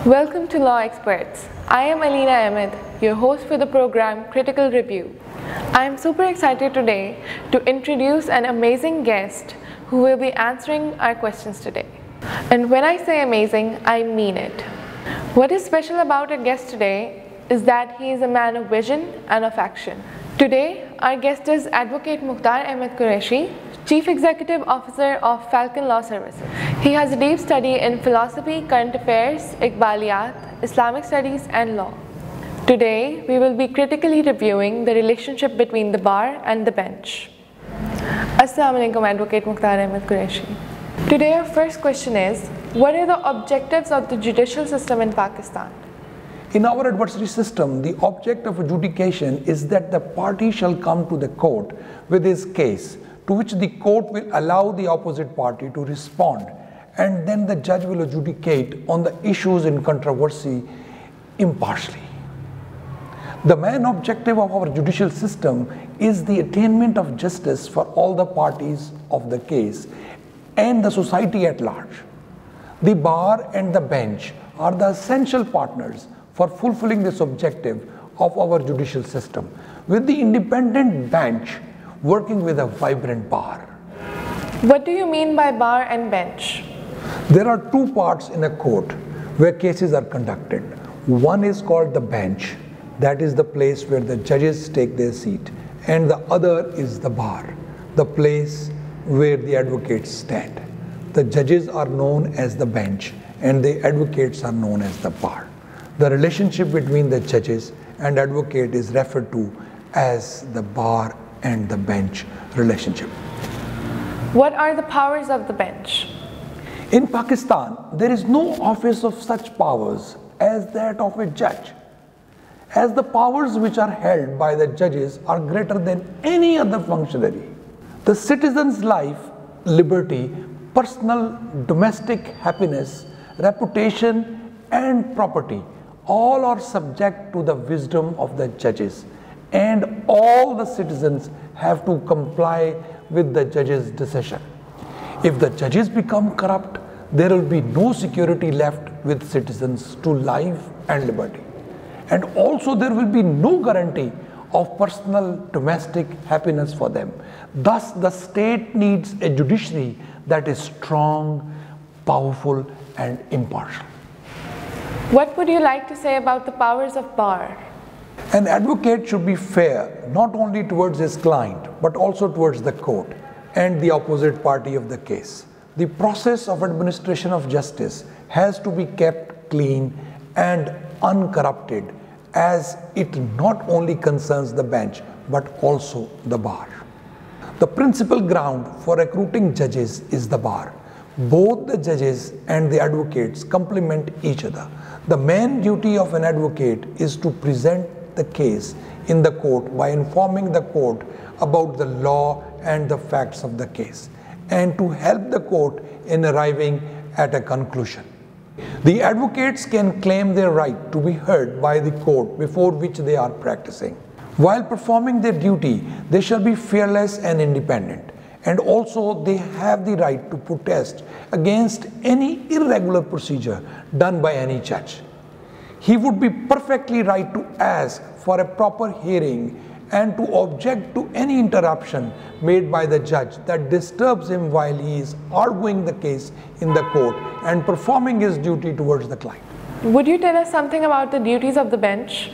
Welcome to Law Experts. I am Alina Ahmed, your host for the program Critical Review. I am super excited today to introduce an amazing guest who will be answering our questions today. And when I say amazing, I mean it. What is special about our guest today is that he is a man of vision and of action. Today, our guest is Advocate Mukhtar Ahmed Qureshi, Chief Executive Officer of Falcon Law Services. He has a deep study in philosophy, current affairs, Iqbaliyat, Islamic studies, and law. Today, we will be critically reviewing the relationship between the bar and the bench. Assalamu alaikum, Advocate Mukhtar Ahmed Qureshi. Today, our first question is, what are the objectives of the judicial system in Pakistan? In our adversary system, the object of adjudication is that the party shall come to the court with his case, to which the court will allow the opposite party to respond, and then the judge will adjudicate on the issues in controversy impartially. The main objective of our judicial system is the attainment of justice for all the parties of the case and the society at large. The bar and the bench are the essential partners for fulfilling this objective of our judicial system, with the independent bench working with a vibrant bar. What do you mean by bar and bench? There are two parts in a court where cases are conducted. One is called the bench, that is the place where the judges take their seat, and the other is the bar, the place where the advocates stand. The judges are known as the bench and the advocates are known as the bar. The relationship between the judges and advocate is referred to as the bar and the bench relationship. What are the powers of the bench? In Pakistan, there is no office of such powers as that of a judge, as the powers which are held by the judges are greater than any other functionary. The citizen's life, liberty, personal, domestic happiness, reputation, and property all are subject to the wisdom of the judges, and all the citizens have to comply with the judge's decision. If the judges become corrupt, there will be no security left with citizens to life and liberty. And also there will be no guarantee of personal domestic happiness for them. Thus, the state needs a judiciary that is strong, powerful, and impartial. What would you like to say about the powers of bar? An advocate should be fair not only towards his client but also towards the court and the opposite party of the case. The process of administration of justice has to be kept clean and uncorrupted, as it not only concerns the bench but also the bar. The principal ground for recruiting judges is the bar. Both the judges and the advocates complement each other. The main duty of an advocate is to present the case in the court by informing the court about the law and the facts of the case, and to help the court in arriving at a conclusion. The advocates can claim their right to be heard by the court before which they are practicing. While performing their duty, they shall be fearless and independent, and also they have the right to protest against any irregular procedure done by any judge. He would be perfectly right to ask for a proper hearing and to object to any interruption made by the judge that disturbs him while he is arguing the case in the court and performing his duty towards the client. Would you tell us something about the duties of the bench?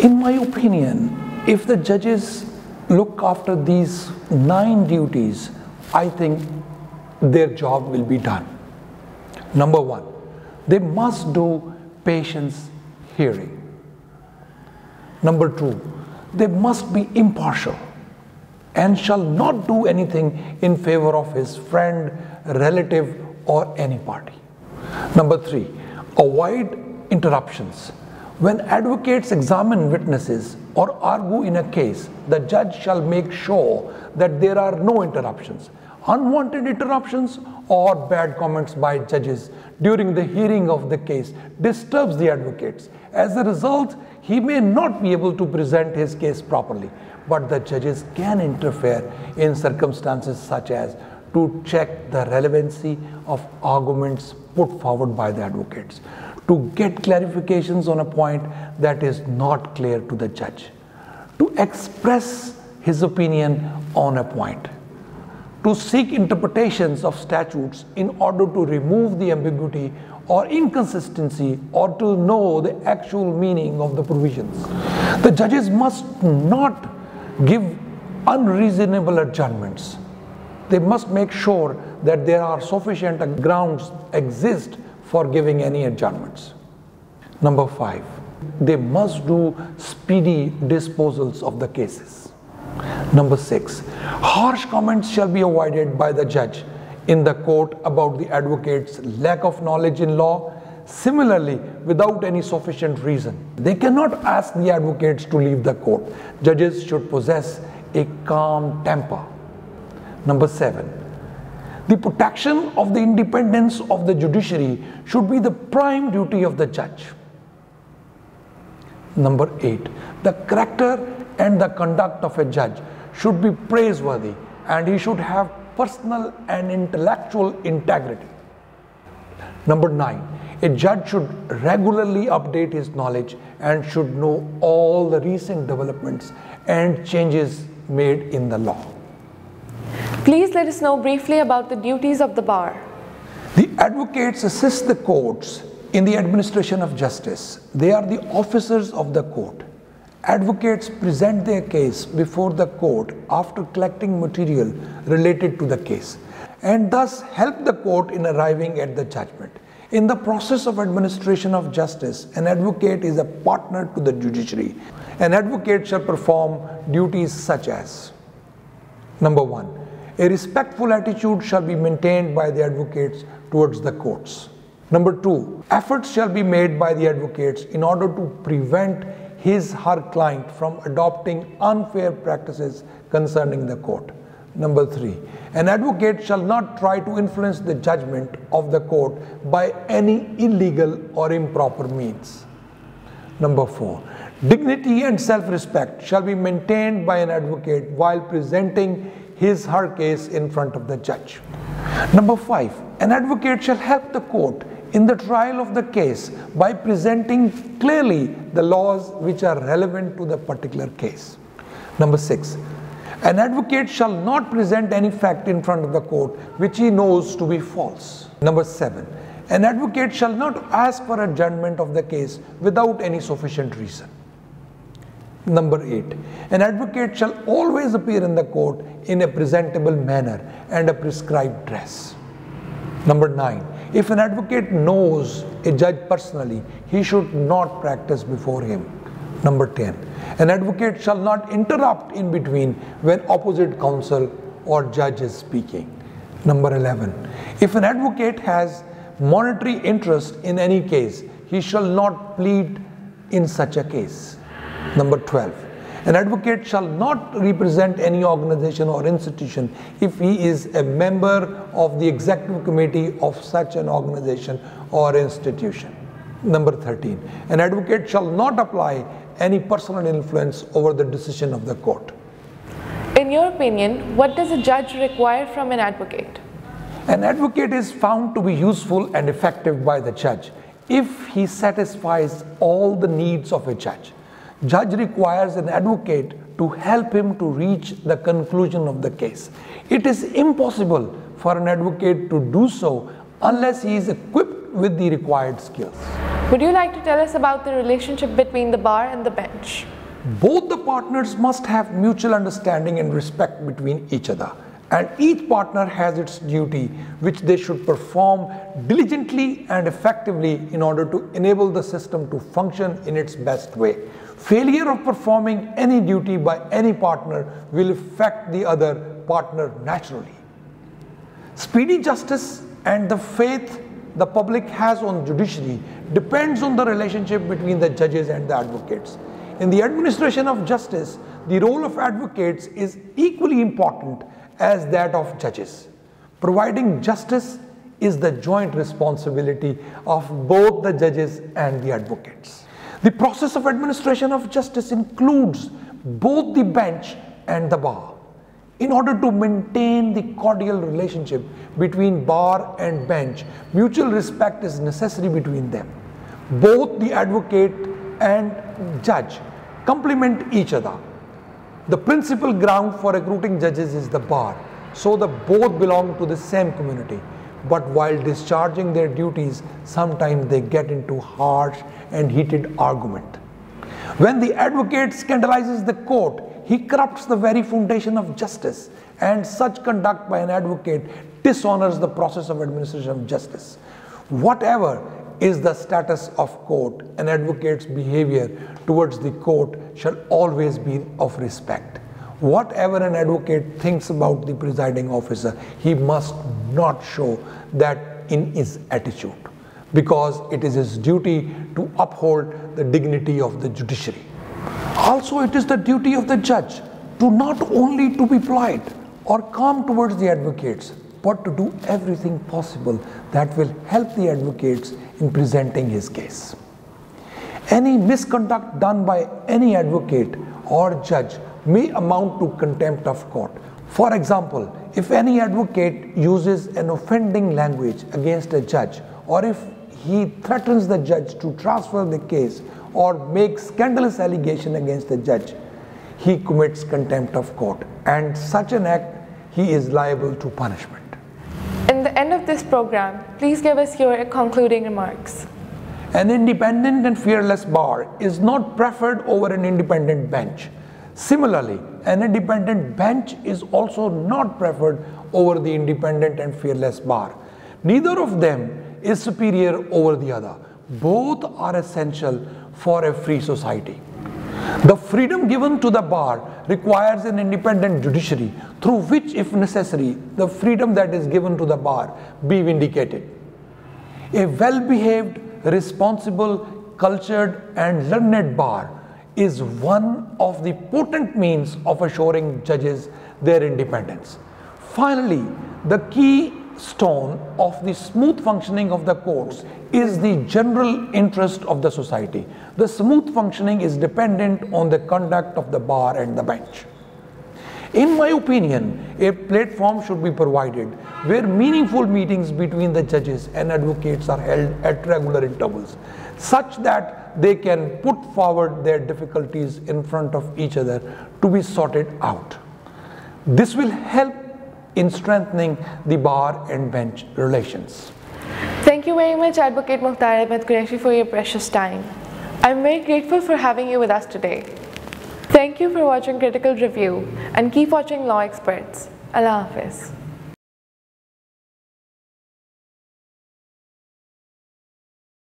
In my opinion, if the judges look after these 9 duties, I think their job will be done. Number 1, they must do patience hearing. Number 2, they must be impartial and shall not do anything in favor of his friend, relative, or any party. Number 3, avoid interruptions. When advocates examine witnesses or argue in a case, the judge shall make sure that there are no interruptions. Unwanted interruptions or bad comments by judges during the hearing of the case disturbs the advocates. As a result, he may not be able to present his case properly, but the judges can interfere in circumstances such as to check the relevancy of arguments put forward by the advocates, to get clarifications on a point that is not clear to the judge, to express his opinion on a point, to seek interpretations of statutes in order to remove the ambiguity or inconsistency, or to know the actual meaning of the provisions. The judges must not give unreasonable adjournments. They must make sure that there are sufficient grounds exist for giving any adjournments. Number 5, they must do speedy disposals of the cases. Number 6, harsh comments shall be avoided by the judge in the court about the advocate's lack of knowledge in law. Similarly, without any sufficient reason, they cannot ask the advocates to leave the court. Judges should possess a calm temper. Number 7, the protection of the independence of the judiciary should be the prime duty of the judge. Number 8, the character and the conduct of a judge should be praiseworthy, and he should have personal and intellectual integrity. Number 9, a judge should regularly update his knowledge and should know all the recent developments and changes made in the law. Please let us know briefly about the duties of the bar. The advocates assist the courts in the administration of justice. They are the officers of the court. Advocates present their case before the court after collecting material related to the case, and thus help the court in arriving at the judgment. In the process of administration of justice, an advocate is a partner to the judiciary. An advocate shall perform duties such as: Number 1, a respectful attitude shall be maintained by the advocates towards the courts. Number 2, efforts shall be made by the advocates in order to prevent her client from adopting unfair practices concerning the court. Number 3, an advocate shall not try to influence the judgment of the court by any illegal or improper means. Number 4, dignity and self-respect shall be maintained by an advocate while presenting her case in front of the judge. Number 5, an advocate shall help the court in the trial of the case by presenting clearly the laws which are relevant to the particular case. Number 6, an advocate shall not present any fact in front of the court which he knows to be false. Number 7, an advocate shall not ask for adjournment of the case without any sufficient reason. Number 8, an advocate shall always appear in the court in a presentable manner and a prescribed dress. Number 9, if an advocate knows a judge personally, he should not practice before him. Number 10, an advocate shall not interrupt in between when opposite counsel or judge is speaking. Number 11, if an advocate has monetary interest in any case, he shall not plead in such a case. Number 12, an advocate shall not represent any organization or institution if he is a member of the executive committee of such an organization or institution. Number 13, an advocate shall not apply any personal influence over the decision of the court. In your opinion, what does a judge require from an advocate? An advocate is found to be useful and effective by the judge if he satisfies all the needs of a judge. Judge requires an advocate to help him to reach the conclusion of the case. It is impossible for an advocate to do so unless he is equipped with the required skills. Would you like to tell us about the relationship between the bar and the bench? Both the partners must have mutual understanding and respect between each other, and each partner has its duty which they should perform diligently and effectively in order to enable the system to function in its best way. Failure of performing any duty by any partner will affect the other partner naturally. Speedy justice and the faith the public has on judiciary depends on the relationship between the judges and the advocates. In the administration of justice, the role of advocates is equally important as that of judges. Providing justice is the joint responsibility of both the judges and the advocates. The process of administration of justice includes both the bench and the bar. In order to maintain the cordial relationship between bar and bench, mutual respect is necessary between them. Both the advocate and judge complement each other. The principal ground for recruiting judges is the bar, so the both belong to the same community. But while discharging their duties, sometimes they get into harsh and heated argument. When the advocate scandalizes the court, he corrupts the very foundation of justice, and such conduct by an advocate dishonors the process of administration of justice. Whatever is the status of court, an advocate's behavior towards the court shall always be of respect. Whatever an advocate thinks about the presiding officer, he must not show that in his attitude, because it is his duty to uphold the dignity of the judiciary. Also, it is the duty of the judge to not only to be polite or calm towards the advocates, but to do everything possible that will help the advocates in presenting his case. Any misconduct done by any advocate or judge may amount to contempt of court. For example, if any advocate uses an offending language against a judge, or if he threatens the judge to transfer the case or makes scandalous allegation against the judge, he commits contempt of court, and such an act he is liable to punishment. In the end of this program, please give us your concluding remarks. An independent and fearless bar is not preferred over an independent bench. Similarly, an independent bench is also not preferred over the independent and fearless bar. Neither of them is superior over the other. Both are essential for a free society. The freedom given to the bar requires an independent judiciary through which, if necessary, the freedom that is given to the bar be vindicated. A well-behaved, responsible, cultured, and learned bar is one of the potent means of assuring judges their independence. Finally, the keystone of the smooth functioning of the courts is the general interest of the society. The smooth functioning is dependent on the conduct of the bar and the bench. In my opinion, a platform should be provided where meaningful meetings between the judges and advocates are held at regular intervals, such that they can put forward their difficulties in front of each other to be sorted out. This will help in strengthening the bar and bench relations. Thank you very much, Advocate Mukhtar Ahmed Qureshi, for your precious time. I'm very grateful for having you with us today. Thank you for watching Critical Review, and keep watching Law Experts. Allah Hafiz.